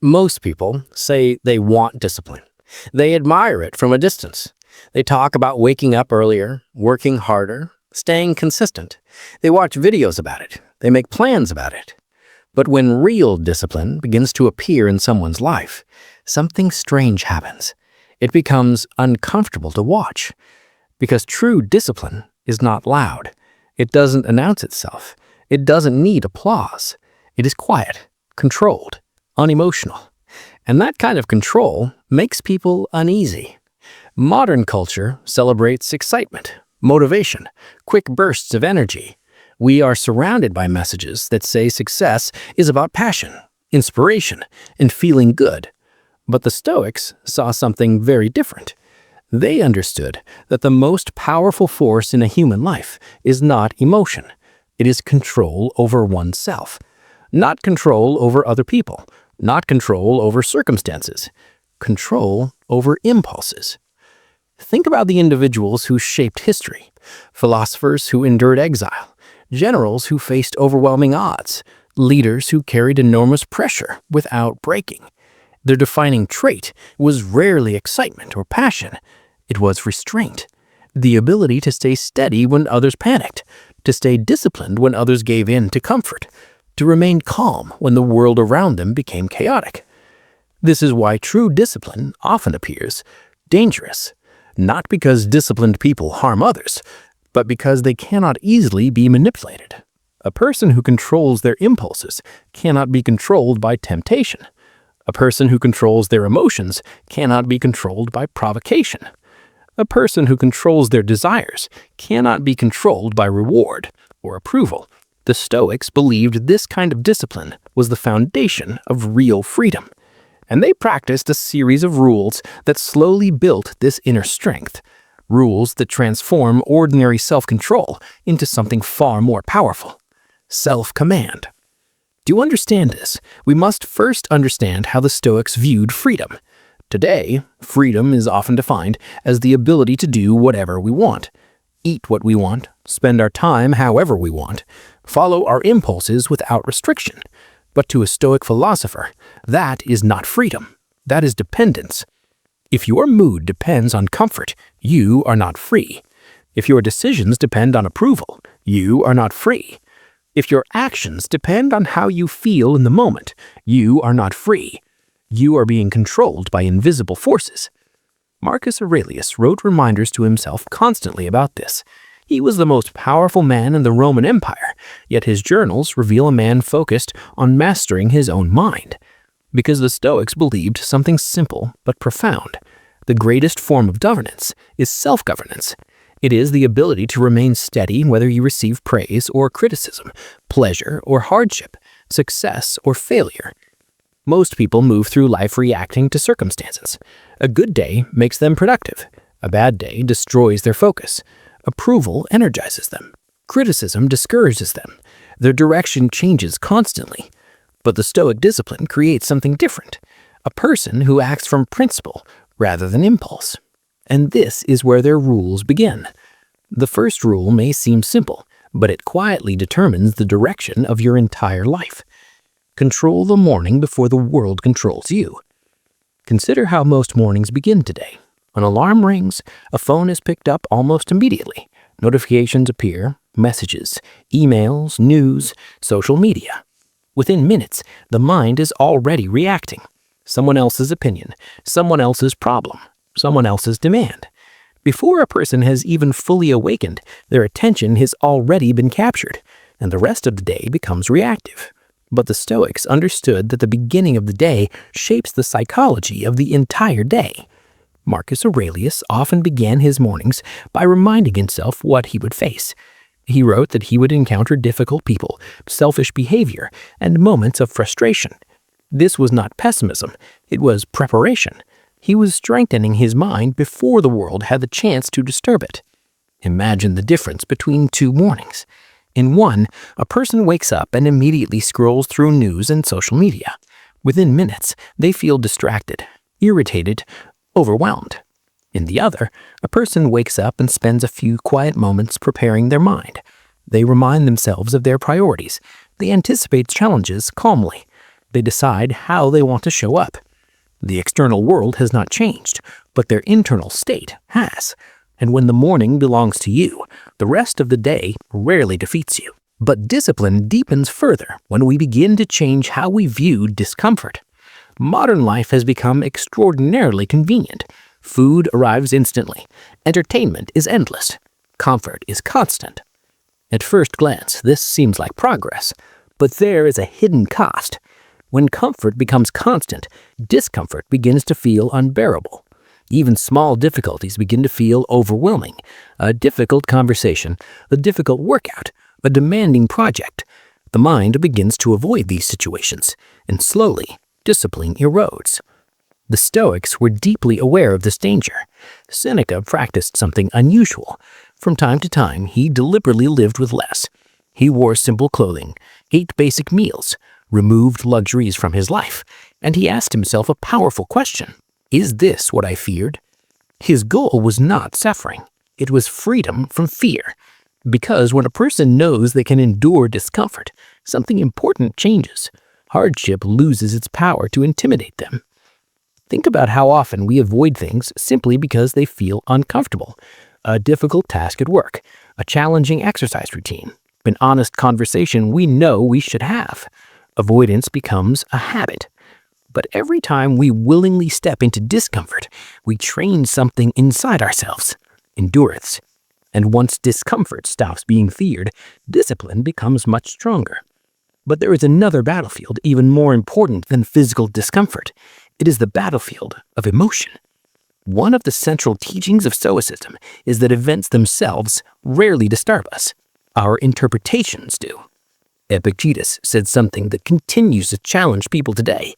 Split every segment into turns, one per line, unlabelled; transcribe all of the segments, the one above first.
Most people say they want discipline. They admire it from a distance. They talk about waking up earlier, working harder, staying consistent. They watch videos about it. They make plans about it. But when real discipline begins to appear in someone's life, something strange happens. It becomes uncomfortable to watch. Because true discipline is not loud. It doesn't announce itself. It doesn't need applause. It is quiet, controlled, unemotional. And that kind of control makes people uneasy. Modern culture celebrates excitement, motivation, quick bursts of energy. We are surrounded by messages that say success is about passion, inspiration, and feeling good. But the Stoics saw something very different. They understood that the most powerful force in a human life is not emotion. It is control over oneself. Not control over other people. Not control over circumstances. Control over impulses. Think about the individuals who shaped history. Philosophers who endured exile. Generals who faced overwhelming odds. Leaders who carried enormous pressure without breaking. Their defining trait was rarely excitement or passion. It was restraint. The ability to stay steady when others panicked. To stay disciplined when others gave in to comfort. To remain calm when the world around them became chaotic. This is why true discipline often appears dangerous, not because disciplined people harm others, but because they cannot easily be manipulated. A person who controls their impulses cannot be controlled by temptation. A person who controls their emotions cannot be controlled by provocation. A person who controls their desires cannot be controlled by reward or approval. The Stoics believed this kind of discipline was the foundation of real freedom, and they practiced a series of rules that slowly built this inner strength, rules that transform ordinary self-control into something far more powerful, self-command. To understand this, we must first understand how the Stoics viewed freedom. Today, freedom is often defined as the ability to do whatever we want, eat what we want, spend our time however we want, follow our impulses without restriction. But to a Stoic philosopher, that is not freedom. That is dependence. If your mood depends on comfort, you are not free. If your decisions depend on approval, you are not free. If your actions depend on how you feel in the moment, you are not free. You are being controlled by invisible forces. Marcus Aurelius wrote reminders to himself constantly about this. He was the most powerful man in the Roman Empire, yet his journals reveal a man focused on mastering his own mind. Because the Stoics believed something simple but profound. The greatest form of governance is self-governance. It is the ability to remain steady whether you receive praise or criticism, pleasure or hardship, success or failure. Most people move through life reacting to circumstances. A good day makes them productive. A bad day destroys their focus. Approval energizes them. Criticism discourages them. Their direction changes constantly. But the Stoic discipline creates something different. A person who acts from principle rather than impulse. And this is where their rules begin. The first rule may seem simple, but it quietly determines the direction of your entire life. Control the morning before the world controls you. Consider how most mornings begin today. An alarm rings, a phone is picked up almost immediately. Notifications appear, messages, emails, news, social media. Within minutes, the mind is already reacting. Someone else's opinion, someone else's problem, someone else's demand. Before a person has even fully awakened, their attention has already been captured, and the rest of the day becomes reactive. But the Stoics understood that the beginning of the day shapes the psychology of the entire day. Marcus Aurelius often began his mornings by reminding himself what he would face. He wrote that he would encounter difficult people, selfish behavior, and moments of frustration. This was not pessimism, it was preparation. He was strengthening his mind before the world had the chance to disturb it. Imagine the difference between two mornings. In one, a person wakes up and immediately scrolls through news and social media. Within minutes, they feel distracted, irritated, overwhelmed. In the other, a person wakes up and spends a few quiet moments preparing their mind. They remind themselves of their priorities. They anticipate challenges calmly. They decide how they want to show up. The external world has not changed, but their internal state has. And when the morning belongs to you, the rest of the day rarely defeats you. But discipline deepens further when we begin to change how we view discomfort. Modern life has become extraordinarily convenient. Food arrives instantly. Entertainment is endless. Comfort is constant. At first glance, this seems like progress, but there is a hidden cost. When comfort becomes constant, discomfort begins to feel unbearable. Even small difficulties begin to feel overwhelming. A difficult conversation, a difficult workout, a demanding project. The mind begins to avoid these situations, and slowly, discipline erodes. The Stoics were deeply aware of this danger. Seneca practiced something unusual. From time to time, he deliberately lived with less. He wore simple clothing, ate basic meals, removed luxuries from his life, and he asked himself a powerful question. Is this what I feared? His goal was not suffering. It was freedom from fear. Because when a person knows they can endure discomfort, something important changes. Hardship loses its power to intimidate them. Think about how often we avoid things simply because they feel uncomfortable. A difficult task at work, a challenging exercise routine, an honest conversation we know we should have. Avoidance becomes a habit. But every time we willingly step into discomfort, we train something inside ourselves, endurance. And once discomfort stops being feared, discipline becomes much stronger. But there is another battlefield even more important than physical discomfort. It is the battlefield of emotion. One of the central teachings of Stoicism is that events themselves rarely disturb us. Our interpretations do. Epictetus said something that continues to challenge people today.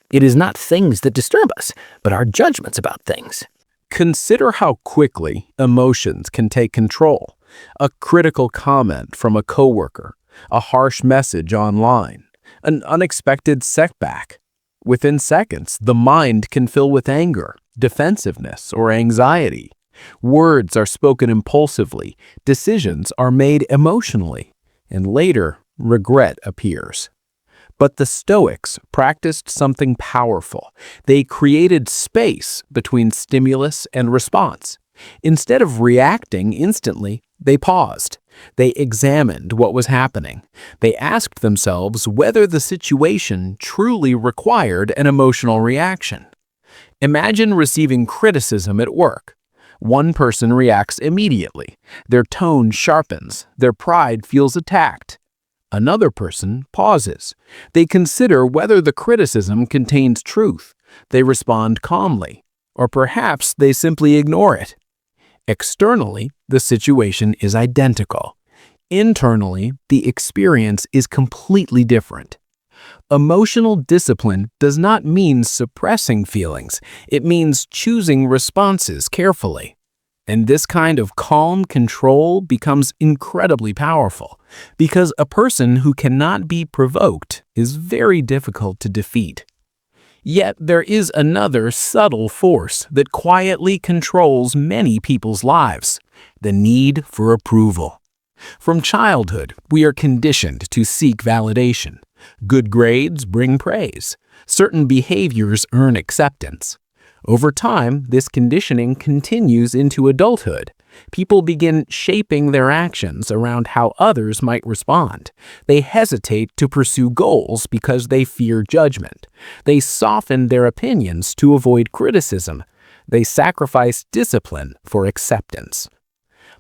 It is not things that disturb us, but our judgments about things.
Consider how quickly emotions can take control. A critical comment from a coworker, a harsh message online, an unexpected setback. Within seconds, the mind can fill with anger, defensiveness, or anxiety. Words are spoken impulsively, decisions are made emotionally, and later, regret appears. But the Stoics practiced something powerful. They created space between stimulus and response. Instead of reacting instantly, they paused. They examined what was happening. They asked themselves whether the situation truly required an emotional reaction. Imagine receiving criticism at work. One person reacts immediately. Their tone sharpens. Their pride feels attacked. Another person pauses. They consider whether the criticism contains truth. They respond calmly, or perhaps they simply ignore it. Externally, the situation is identical. Internally, the experience is completely different. Emotional discipline does not mean suppressing feelings. It means choosing responses carefully. And this kind of calm control becomes incredibly powerful, because a person who cannot be provoked is very difficult to defeat. Yet there is another subtle force that quietly controls many people's lives: the need for approval. From childhood, we are conditioned to seek validation. Good grades bring praise. Certain behaviors earn acceptance. Over time, this conditioning continues into adulthood. People begin shaping their actions around how others might respond. They hesitate to pursue goals because they fear judgment. They soften their opinions to avoid criticism. They sacrifice discipline for acceptance.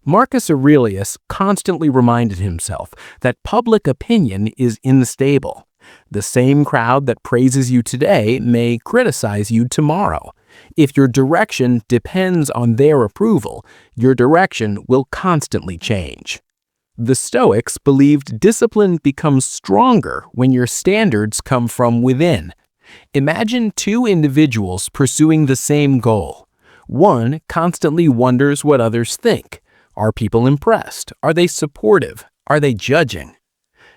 Marcus Aurelius constantly reminded himself that public opinion is unstable. The same crowd that praises you today may criticize you tomorrow. If your direction depends on their approval, your direction will constantly change. The Stoics believed discipline becomes stronger when your standards come from within. Imagine two individuals pursuing the same goal. One constantly wonders what others think. Are people impressed? Are they supportive? Are they judging?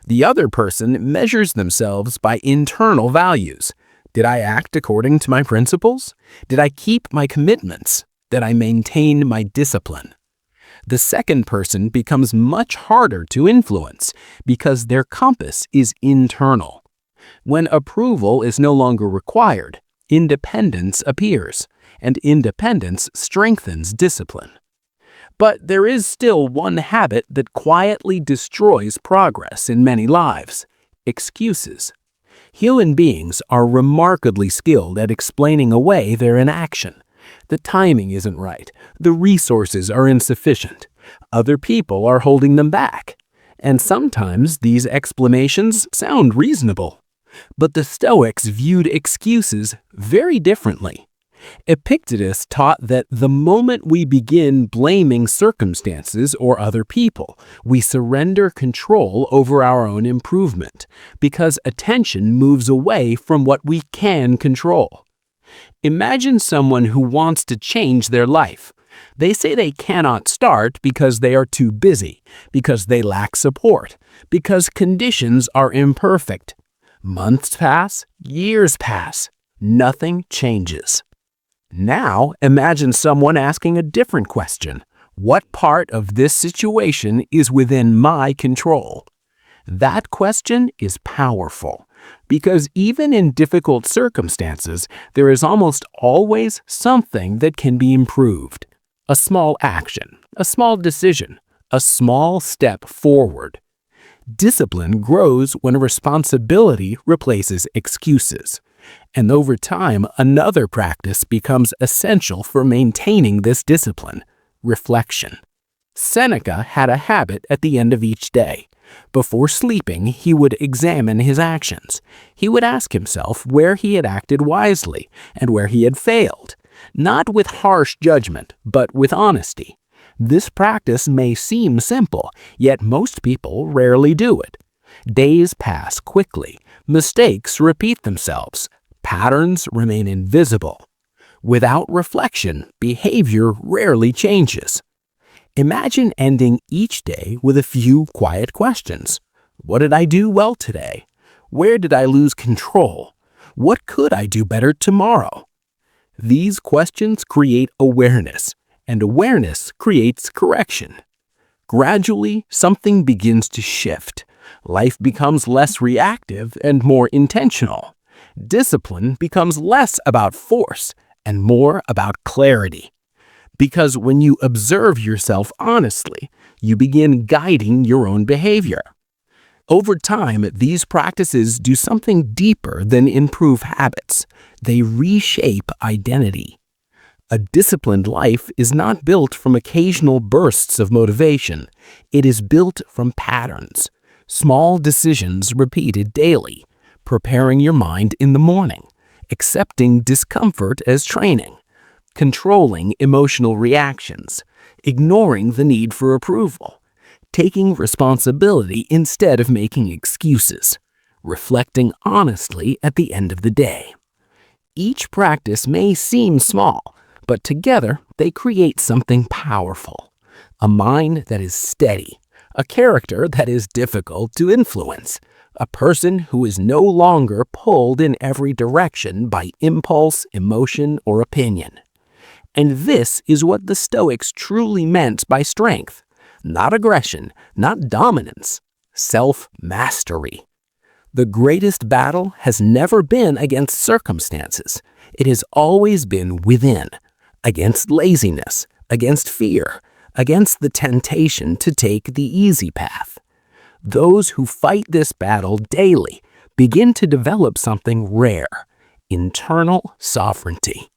The other person measures themselves by internal values. Did I act according to my principles? Did I keep my commitments? Did I maintain my discipline? The second person becomes much harder to influence because their compass is internal. When approval is no longer required, independence appears, and independence strengthens discipline. But there is still one habit that quietly destroys progress in many lives: excuses. Human beings are remarkably skilled at explaining away their inaction. The timing isn't right, the resources are insufficient, other people are holding them back. And sometimes these explanations sound reasonable. But the Stoics viewed excuses very differently. Epictetus taught that the moment we begin blaming circumstances or other people, we surrender control over our own improvement, because attention moves away from what we can control. Imagine someone who wants to change their life. They say they cannot start because they are too busy, because they lack support, because conditions are imperfect. Months pass, years pass, nothing changes. Now imagine someone asking a different question. What part of this situation is within my control? That question is powerful, because even in difficult circumstances, there is almost always something that can be improved. A small action, a small decision, a small step forward. Discipline grows when responsibility replaces excuses. And over time, another practice becomes essential for maintaining this discipline: reflection. Seneca had a habit at the end of each day. Before sleeping, he would examine his actions. He would ask himself where he had acted wisely and where he had failed, not with harsh judgment, but with honesty. This practice may seem simple, yet most people rarely do it. Days pass quickly. Mistakes repeat themselves. Patterns remain invisible. Without reflection, behavior rarely changes. Imagine ending each day with a few quiet questions. What did I do well today? Where did I lose control? What could I do better tomorrow? These questions create awareness, and awareness creates correction. Gradually, something begins to shift. Life becomes less reactive and more intentional. Discipline becomes less about force and more about clarity. Because when you observe yourself honestly, you begin guiding your own behavior. Over time, these practices do something deeper than improve habits. They reshape identity. A disciplined life is not built from occasional bursts of motivation. It is built from patterns. Small decisions repeated daily, preparing your mind in the morning, accepting discomfort as training, controlling emotional reactions, ignoring the need for approval, taking responsibility instead of making excuses, reflecting honestly at the end of the day. Each practice may seem small, but together they create something powerful: a mind that is steady, a character that is difficult to influence, a person who is no longer pulled in every direction by impulse, emotion, or opinion. And this is what the Stoics truly meant by strength: not aggression, not dominance, self-mastery. The greatest battle has never been against circumstances. It has always been within, against laziness, against fear, against the temptation to take the easy path. Those who fight this battle daily begin to develop something rare: internal sovereignty.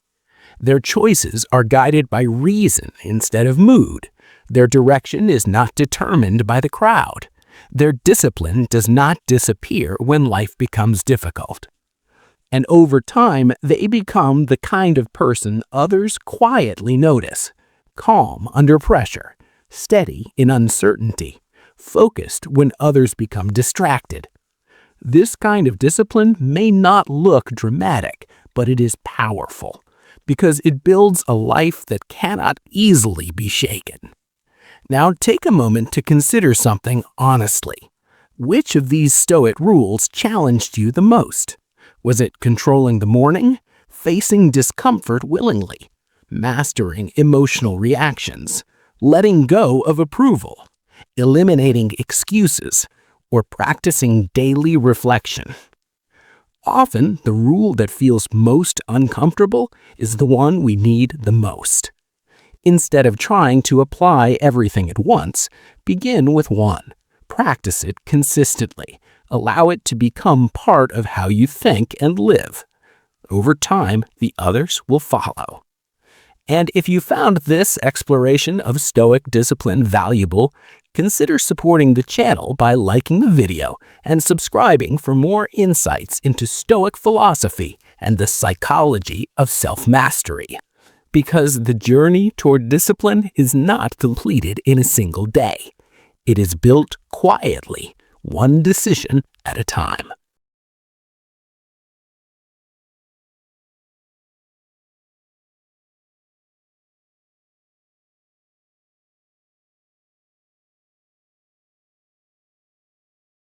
Their choices are guided by reason instead of mood. Their direction is not determined by the crowd. Their discipline does not disappear when life becomes difficult. And over time, they become the kind of person others quietly notice: calm under pressure, steady in uncertainty, focused when others become distracted. This kind of discipline may not look dramatic, but it is powerful, because it builds a life that cannot easily be shaken. Now take a moment to consider something honestly. Which of these Stoic rules challenged you the most? Was it controlling the morning, facing discomfort willingly, mastering emotional reactions, letting go of approval, eliminating excuses, or practicing daily reflection? Often, the rule that feels most uncomfortable is the one we need the most. Instead of trying to apply everything at once, begin with one. Practice it consistently. Allow it to become part of how you think and live. Over time, the others will follow. And if you found this exploration of Stoic discipline valuable, consider supporting the channel by liking the video and subscribing for more insights into Stoic philosophy and the psychology of self-mastery. Because the journey toward discipline is not completed in a single day. It is built quietly, one decision at a time.